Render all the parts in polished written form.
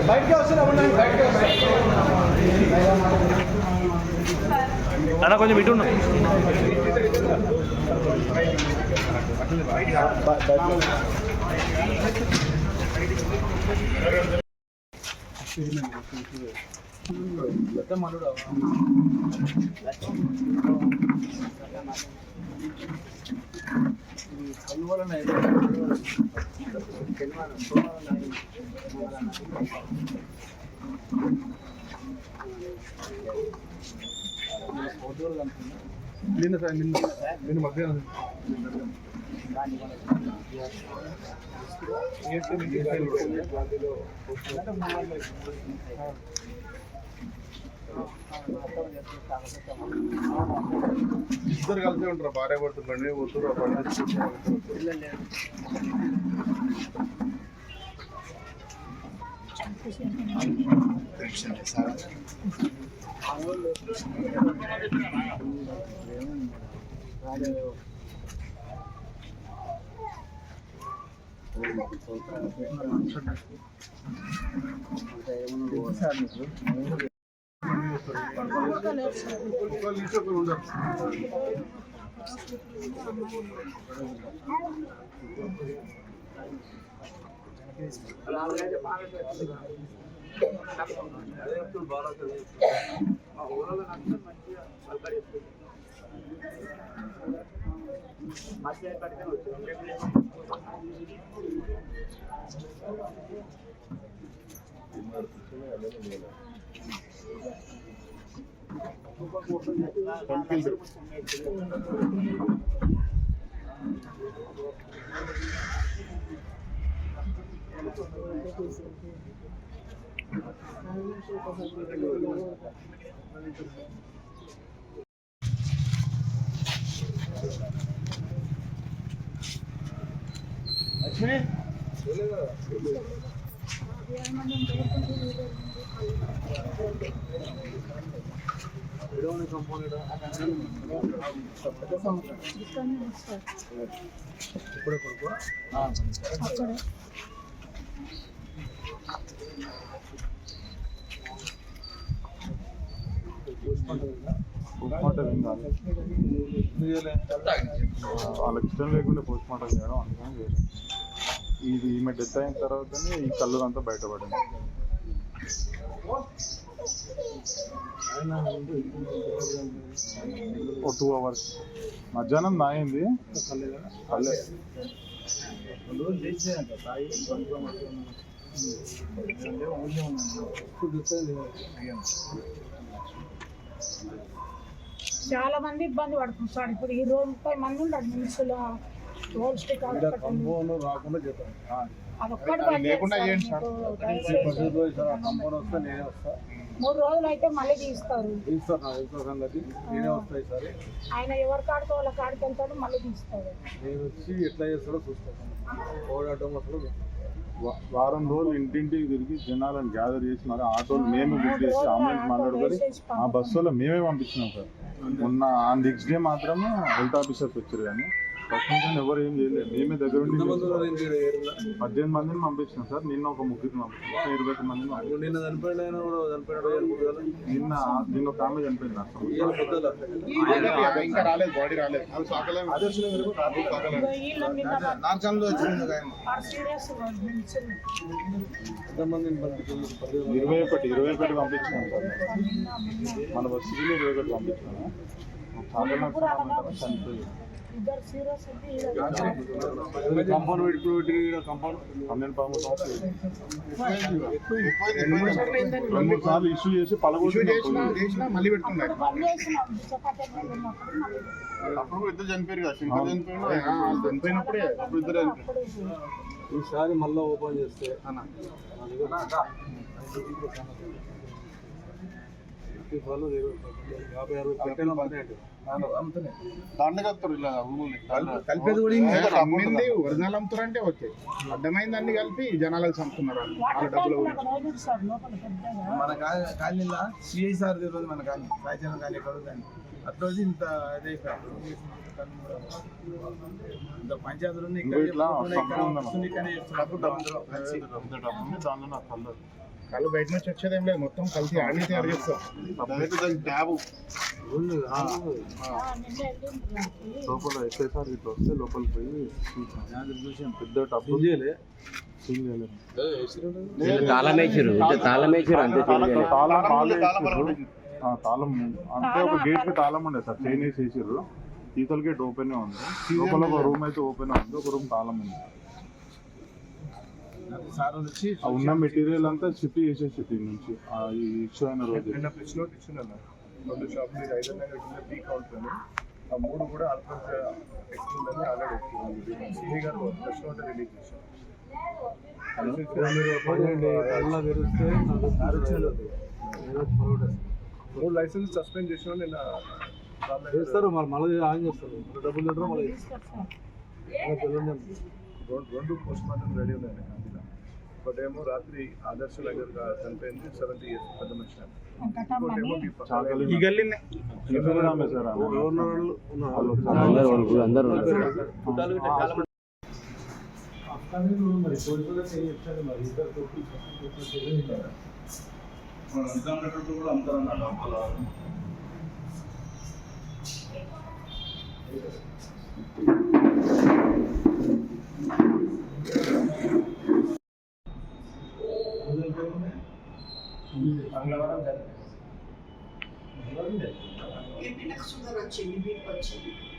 బయటకే వస్తున్నా అన్న కొంచెం ఇటు నిన్న సార్ నిన్న మధ్యాహ్నం ఇద్దరు కలిసే ఉంటారు భార్య పడుతుందండి వస్తురు వాళ్ళకి ఇష్టం లేకుండా పోస్ట్ మార్టం చేయడం అందుకని చేయలేదు. ఇది ఈమె డెత్ అయిన తర్వాతనే ఈ కళ్ళుదంతా బయటపడింది. ఓ 2 hours మధ్యాహ్నం నాయింది. చాలా మంది ఇబ్బంది పడుతున్నారు. ఇప్పుడు ఈ రోజు 30 మంది ఉన్నారు నిమిషంలో రాకుండా చెప్తాను అదొక్కటి మూడు రోజులు అయితే మళ్ళీ తీస్తారు. నేనే వస్తాయి సార్. ఆయన ఎవరి కాడికి వాళ్ళ కాడికి వెళ్తాడు, మళ్ళీ తీస్తాడు. నేను వచ్చి ఎట్లా చేస్తాడో చూస్తాను. ఓడాటం అసలు వారం రోజులు ఇంటింటికి తిరిగి జనాలను గ్యాదర్ చేసి మరి ఆటోలు మేము బుక్ చేసి అంబులెన్స్ మాట్లాడుకొని ఆ బస్సులో మేమే పంపించినాం సార్. మొన్న నెక్స్ట్ డే మాత్రమే హెల్త్ ఆఫీసర్స్ వచ్చారు, కానీ ప్రశ్నించండి, ఎవరు ఏం చేయలేదు. మేమే దగ్గర ఉండి 18 మందిని పంపించినాం సార్. నిన్న ఒక ముగ్గురిని పంపించాం, 21 మందిని పంపించాం. నిన్న చనిపోయిన నిన్న ఒక ఆమె చనిపోయింది అసలు. ఇంకా రాలేదు, బాడీ రాలేదు. నార్చంలో వచ్చింది సీరియస్ ఎంతమందిని పంపించారు? 21 పంపించినాం సార్. మన బస్సుకి 21 పంపించినాము. చనిపోయి ఇద్దరు సీరియస్ కంపౌండ్ పెట్టి కంపౌండ్ 12 2-3 సార్లు ఇష్యూ చేసి చేసినా మళ్ళీ పెట్టుకున్నారు. పని చేసినాం చపాతీ అప్పుడు ఇద్దరు చనిపోయారు కదా, శంకర్ చనిపోయినప్పుడే అప్పుడు ఇద్దరు ఈసారి మళ్ళీ ఓపెన్ చేస్తే దండగత్తారు ఇలా కలిపేది కూడా అమ్మింది ఒరిజినల్ అమ్ముతారంటే వచ్చాయి. అడ్డమైంది అన్ని కలిపి జనాలకు చంపుతున్నారు వాళ్ళ డబ్బులు. మన కాలనీలో సిఐసార్ రోజు మన కాలనీ రాయచంద్ర కాలనీ ఎక్కడ కానీ అట్లా వచ్చి ఇంత అదే ఇంత పంచాయతీలు కళ్ళు బయట నుంచి వచ్చేదేం లేదు, మొత్తం కలిసి ఆడి తయారు చేస్తాం. ట్యాబ్ లోపల ఎస్ఐసార్ ఇట్లా వస్తే లోపలికి పోయి చూసాం. పెద్ద టబ్బు తాళం అంటే ఒక గేట్ కి తాళం ఉండే సార్, చైన్ వేసేసారు. ఈతల గేట్ ఓపెన్ ఉంది, లోపల ఒక రూమ్ అయితే ఓపెన్ ఉంది, ఒక రూమ్ తాళం ఉంది. సార్ వచ్చి ఉన్న మెటీరియల్ అంతా షిఫ్ట్ చేసేసి నుంచి ఈ ఇష్యూ అయిన రోజు నిన్న ప్రెస్ నోట్ ఇచ్చిందన్న. 2 షాపులు 5 కింద పీ కౌంట్ అని ఆ 3 కూడా అల్పంగా ఎక్స్ట్రా ఆల్రెడీ సిఐ గారు ప్రెస్ నోట్ రిలీజ్ చేశారు. మూడు లైసెన్స్ సస్పెండ్ చేసిన నిన్న చేస్తారు, మళ్ళీ ఆన్ చేస్తారు. డబ్బులు తింటారు మళ్ళీ 2 పోస్ట్ మార్టం రెడీ ఉన్నాయి అందులో. ఒకటేమో రాత్రి ఆదర్శ నగర్ చనిపోయింది, 70 years పెద్ద మనిషి. ఇంకోటేమో ఈ గల్లీనే సార్ అందరూ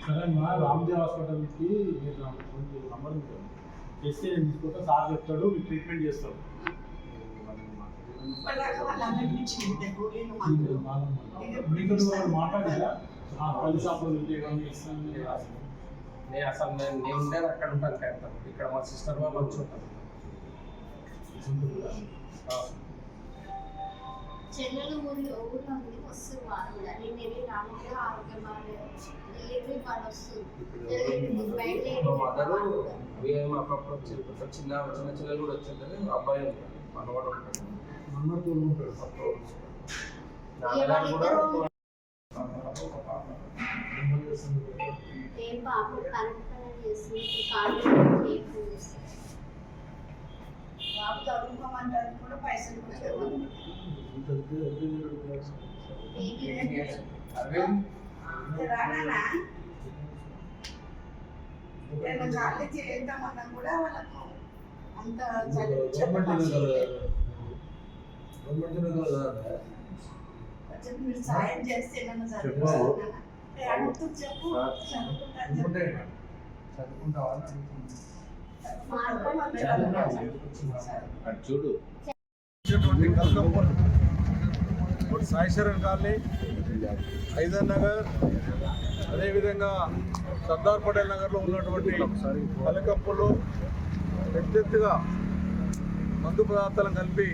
సరే మా రామ్దేవ్ హాస్పిటల్కి మీరు నంబర్ చేస్తే నేను తీసుకుంటా, సార్ చెప్తాడు, మీరు ట్రీట్మెంట్ చేస్తాడు. మీతో మాట్లాడారా పది షాపులు ఇస్తాను? నేను అసలు నేను ఉండేది అక్కడ ఉంటాను కదా, ఇక్కడ మా సిస్టర్ వాళ్ళు వచ్చి ఉంటాను. చెల్లెలు ఊళ్ళో ఉంది వస్తుంది వారు కూడా నేను వెళ్ళి రాముడిగా ఆరోగ్యం బాగాలేదు డెలివరీ బాగా వస్తుంది అప్పుడప్పుడు చిన్న చిన్న చెల్లెలు కూడా వచ్చిందని అబ్బాయి మనవాడు ఉంటాడు. నాన్నగారు కూడా ఏం బాబు కనుక్కొని చేసి కార్డు బాబు చదువుకోమంటారు కూడా పైసలు చేద్దామన్నా కూడా వాళ్ళకు అంత మీరు సాయం చేస్తే అడుగుతూ చెప్పు చూడు సాయిశరణ్ కాలనీ, ఐదర్ నగర్, అదేవిధంగా సర్దార్ పటేల్ నగర్లో ఉన్నటువంటి కలకప్పుల్లో పెద్దెత్తుగా మందు పదార్థాలను కలిపి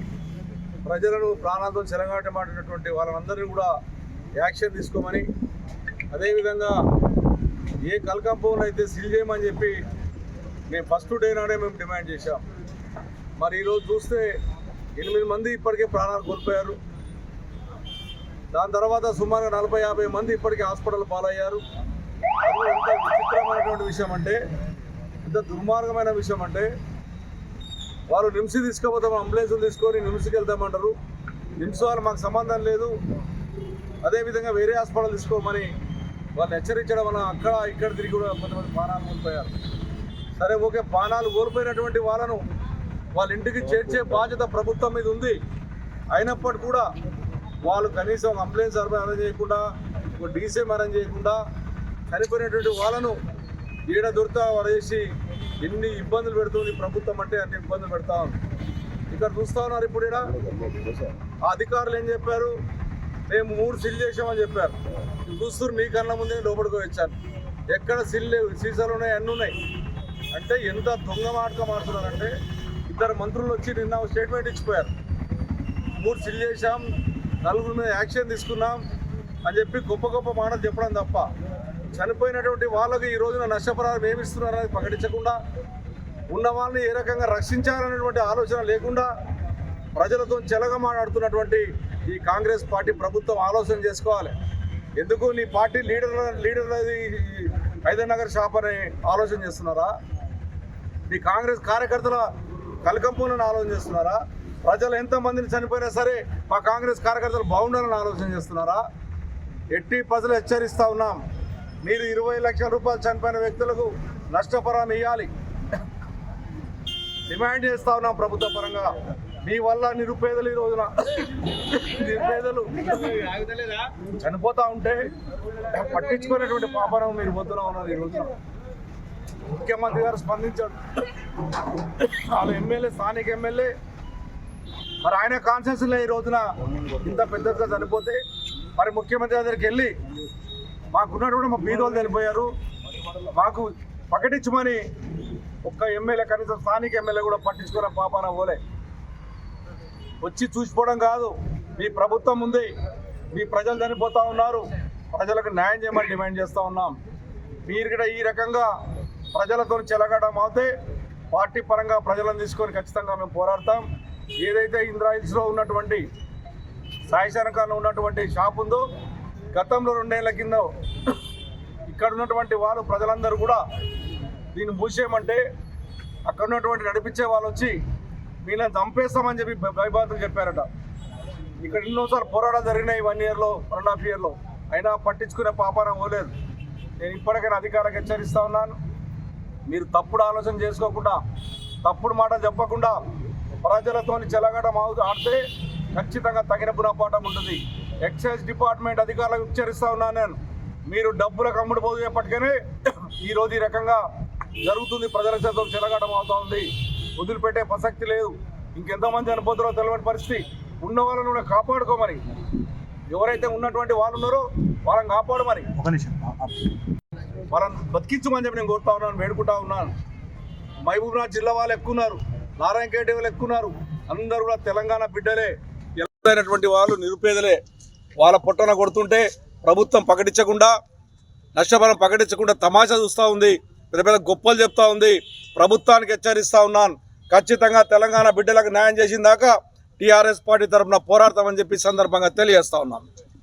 ప్రజలను ప్రాణాలతో చెలగాటమాడినటువంటి వాళ్ళందరినీ కూడా యాక్షన్ తీసుకోమని, అదేవిధంగా ఏ కలకంపంలో అయితే సీల్ చేయమని చెప్పి మేము ఫస్ట్ డే నాడే మేము డిమాండ్ చేశాం. మరి ఈరోజు చూస్తే 8 మంది ఇప్పటికే ప్రాణాలు కోల్పోయారు. దాని తర్వాత సుమారు 40-50 మంది ఇప్పటికే హాస్పిటల్ పాలయ్యారు. అది ఎంత విచిత్రమైనటువంటి విషయం అంటే, ఎంత దుర్మార్గమైన విషయం అంటే, వాళ్ళు నిమ్స్ తీసుకుపోతాం, అంబులెన్స్లు తీసుకొని నిమ్స్కి వెళ్తామంటారు. నిమ్స్ వాళ్ళు మాకు సంబంధం లేదు, అదేవిధంగా వేరే హాస్పిటల్ తీసుకోమని వాళ్ళు హెచ్చరించడం వల్ల అక్కడ ఇక్కడ తిరిగి కూడా కొంతమంది ప్రాణాలు కోల్పోయారు. సరే ఓకే, ప్రాణాలు కోల్పోయినటువంటి వాళ్ళను వాళ్ళ ఇంటికి చేర్చే బాధ్యత ప్రభుత్వం మీద ఉంది. అయినప్పటికీ కూడా వాళ్ళు కనీసం అంబులెన్స్ అరేంజ్ చేయకుండా, ఒక డీసీఎం అరేంజ్ చేయకుండా చనిపోయినటువంటి వాళ్ళను ఈడ దొరుకుతా పడేసి ఎన్ని ఇబ్బందులు పెడుతుంది ప్రభుత్వం అంటే అన్ని ఇబ్బందులు పెడతా ఉంది. ఇక్కడ చూస్తా ఉన్నారు. ఇప్పుడు ఈడ ఆ అధికారులు ఏం చెప్పారు, మేము 3 సీల్ చేసామని చెప్పారు. చూస్తున్నారు, మీ కళ్ళ ముందే లోపలికి వచ్చాను. ఎక్కడ సీల్ లేవు, సీసాలు ఉన్నాయి, అన్నీ ఉన్నాయి. అంటే ఎంత దొంగ మాటగా మారుతున్నారంటే, 2 మంత్రులు వచ్చి నిన్న స్టేట్మెంట్ ఇచ్చిపోయారు. 3 సీల్ చేశాం, 4 మీద యాక్షన్ తీసుకున్నాం అని చెప్పి గొప్ప గొప్ప మాటలు చెప్పడం తప్ప, చనిపోయినటువంటి వాళ్ళకి ఈ రోజున నష్టపరిహారం ఏమి ఇస్తున్నారనేది ప్రకటించకుండా, ఉన్న వాళ్ళని ఏ రకంగా రక్షించాలనేటువంటి ఆలోచన లేకుండా ప్రజలతో చెలగమాడుతున్నటువంటి ఈ కాంగ్రెస్ పార్టీ ప్రభుత్వం ఆలోచన చేసుకోవాలి. ఎందుకు నీ పార్టీ లీడర్లది హైదర్నగర్ షాప్ అని ఆలోచన చేస్తున్నారా? మీ కాంగ్రెస్ కార్యకర్తల కలకంపులను ఆలోచన చేస్తున్నారా? ప్రజలు ఎంతమందిని చనిపోయినా సరే మా కాంగ్రెస్ కార్యకర్తలు బాగుండాలని ఆలోచన చేస్తున్నారా? ఎట్టి ప్రజలు హెచ్చరిస్తూ ఉన్నాం, మీరు 20 లక్షల రూపాయలు చనిపోయిన వ్యక్తులకు నష్టపరిహారం ఇవ్వాలి డిమాండ్ చేస్తూ ఉన్నాం ప్రభుత్వ పరంగా. మీ వల్ల నిరుపేదలు ఈ రోజున చనిపోతూ ఉంటే పట్టించుకునేటువంటి పాపనం మీరు పోతున్నా ఉన్నారు. ఈ రోజున ముఖ్యమంత్రి గారు స్పందించాడు. వాళ్ళ ఎమ్మెల్యే, స్థానిక ఎమ్మెల్యే, మరి ఆయన కాన్షియస్లో ఈ రోజున ఇంత పెద్దగా చనిపోతే మరి ముఖ్యమంత్రి దగ్గరికి వెళ్ళి మాకున్నటువంటి మా బీదోళ్ళు చనిపోయారు, మాకు ప్రకటించమని ఒక్క ఎమ్మెల్యే, కనీసం స్థానిక ఎమ్మెల్యే కూడా పట్టించుకున్న పాపాన పోలే. వచ్చి చూసిపోవడం కాదు, మీ ప్రభుత్వం ఉంది, మీ ప్రజలు చనిపోతూ ఉన్నారు, ప్రజలకు న్యాయం చేయమని డిమాండ్ చేస్తూ ఉన్నాం. మీరు కూడా ఈ రకంగా ప్రజలతో చెలగడం అవుతే పార్టీ పరంగా ప్రజలను తీసుకొని ఖచ్చితంగా మేము పోరాడతాం. ఏదైతే ఇందిరా హిల్స్లో ఉన్నటువంటి సాయిశనకాల్లో ఉన్నటువంటి షాప్ ఉందో, గతంలో 2 ఏళ్ల కింద ఇక్కడ ఉన్నటువంటి వాళ్ళు ప్రజలందరూ కూడా దీన్ని మూసేయమంటే అక్కడ ఉన్నటువంటి నడిపించే వాళ్ళు వచ్చి వీళ్ళని చంపేస్తామని చెప్పి భయబాధలు చెప్పారట. ఇక్కడ ఎన్నోసార్లు పోరాటాలు జరిగినాయి 1 ఇయర్లో, 1.5 ఇయర్లో, అయినా పట్టించుకునే పాపాన పోలేదు. నేను ఇప్పటికైనా అధికారులకు హెచ్చరిస్తా ఉన్నాను, మీరు తప్పుడు ఆలోచన చేసుకోకుండా, తప్పుడు మాట చెప్పకుండా ప్రజలతో చెలగడం ఆడితే ఖచ్చితంగా తగిన గుణపాఠం ఉంటుంది. ఎక్సైజ్ డిపార్ట్మెంట్ అధికారులకు హెచ్చరిస్తా ఉన్నాను నేను, మీరు డబ్బులకు అమ్ముడు పోదు ఎప్పటికైనా ఈరోజు ఈ రకంగా జరుగుతుంది, ప్రజల చేత చెలగడం అవుతా ఉంది. వదిలిపెట్టే ప్రసక్తి లేదు. ఇంకెంతమంది చనిపోతారో తెలియని పరిస్థితి. ఉన్న వాళ్ళని కూడా కాపాడుకోమని, ఎవరైతే ఉన్నటువంటి వాళ్ళు ఉన్నారో వాళ్ళని కాపాడమని, వాళ్ళని బతికించమని చెప్పి నేను కోరుతా ఉన్నాను, వేడుకుంటా ఉన్నాను. మహబూబ్నగర్ జిల్లా వాళ్ళు ఎక్కువ ఉన్నారు, నారాయణఖేడ్ వాళ్ళు ఎక్కువ ఉన్నారు, అందరూ కూడా తెలంగాణ బిడ్డలే, ఎలాంటి వాళ్ళు నిరుపేదలే. వాళ్ళ పొట్టన కొడుతుంటే ప్రభుత్వం ప్రకటించకుండా, నష్టపరం ప్రకటించకుండా తమాషా చూస్తూ ఉంది, పెద్ద పెద్ద గొప్పలు చెప్తా ఉంది. ప్రభుత్వానికి హెచ్చరిస్తూ ఉన్నాను, ఖచ్చితంగా తెలంగాణ బిడ్డలకు న్యాయం చేసిన దాకా టీఆర్ఎస్ పార్టీ తరఫున పోరాడతామని చెప్పి సందర్భంగా తెలియజేస్తా ఉన్నాను.